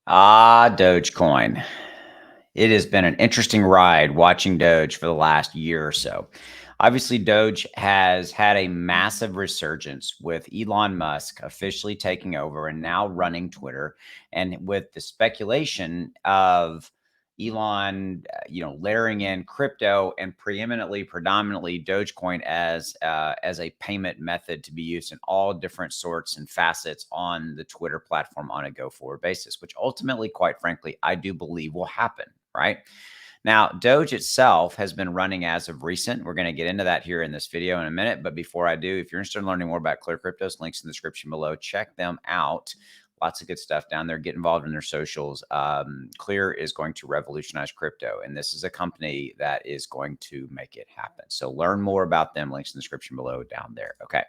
Dogecoin. It has been an interesting ride watching Doge for the last year or so. Obviously, Doge has had a massive resurgence with Elon Musk officially taking over and now running Twitter. And with the speculation of Elon, layering in crypto and predominantly Dogecoin as a payment method to be used in all different sorts and facets on the Twitter platform on a go forward basis, which ultimately, quite frankly, I do believe will happen. Right now, Doge itself has been running as of recent. We're going to get into that here in this video in a minute. But before I do, if you're interested in learning more about ClearCryptos, links in the description below. Check them out. Lots of good stuff down there. Get involved in their socials. Clear is going to revolutionize crypto, and this is a company that is going to make it happen. So learn more about them. Links in the description below down there. Okay.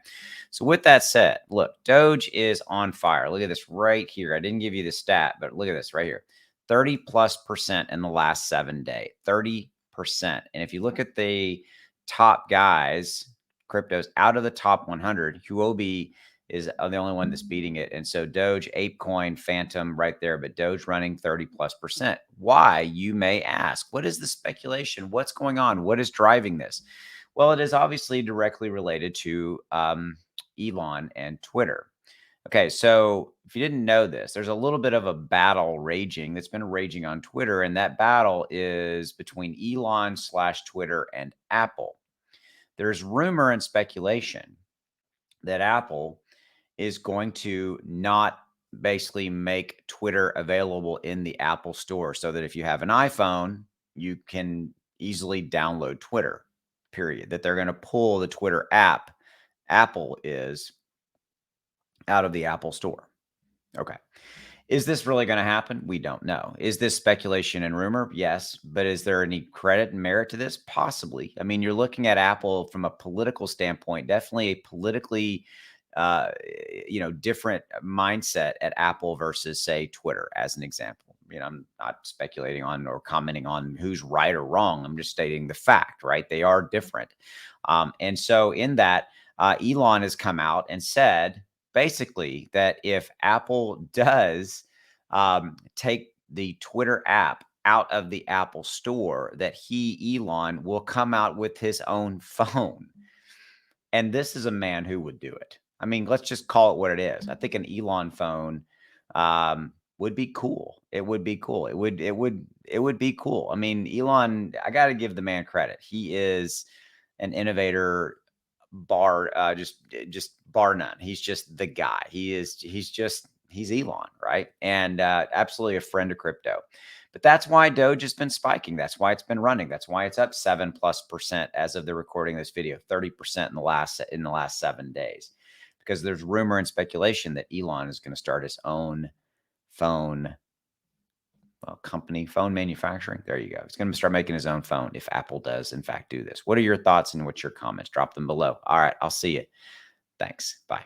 So with that said, look, Doge is on fire. Look at this right here. I didn't give you the stat, but look at this right here. 30+% in the last 7 days, 30%. And if you look at the top guys, cryptos out of the top 100, Huobi is the only one that's beating it. And so Doge, ApeCoin, Phantom right there, but Doge running 30+%. Why, you may ask? What is the speculation? What's going on? What is driving this? Well, it is obviously directly related to Elon and Twitter. Okay, so if you didn't know this, there's a little bit of a battle raging that's been raging on Twitter, and that battle is between Elon/Twitter and Apple. There's rumor and speculation that Apple is going to not basically make Twitter available in the Apple Store so that if you have an iPhone, you can easily download Twitter, period. That they're going to pull the Twitter app, Apple is, out of the Apple Store. Okay. Is this really going to happen? We don't know. Is this speculation and rumor? Yes. But is there any credit and merit to this? Possibly. I mean, you're looking at Apple from a political standpoint, definitely a politically, different mindset at Apple versus, say, Twitter, as an example. I'm not speculating on or commenting on who's right or wrong. I'm just stating the fact, right? They are different. And so in that, Elon has come out and said, basically, that if Apple does take the Twitter app out of the Apple Store, that Elon, will come out with his own phone. And this is a man who would do it. I mean, let's just call it what it is. I think an Elon phone would be cool. It would be cool. It would be cool. I mean, Elon, I got to give the man credit. He is an innovator just bar none. He's just the guy. He's Elon, right? And absolutely a friend of crypto. But that's why Doge has been spiking. That's why it's been running. That's why it's up 7+% as of the recording of this video, 30% in the last 7 days. Because there's rumor and speculation that Elon is going to start his own phone company, phone manufacturing. There you go. He's going to start making his own phone if Apple does, in fact, do this. What are your thoughts and what's your comments? Drop them below. All right. I'll see you. Thanks. Bye.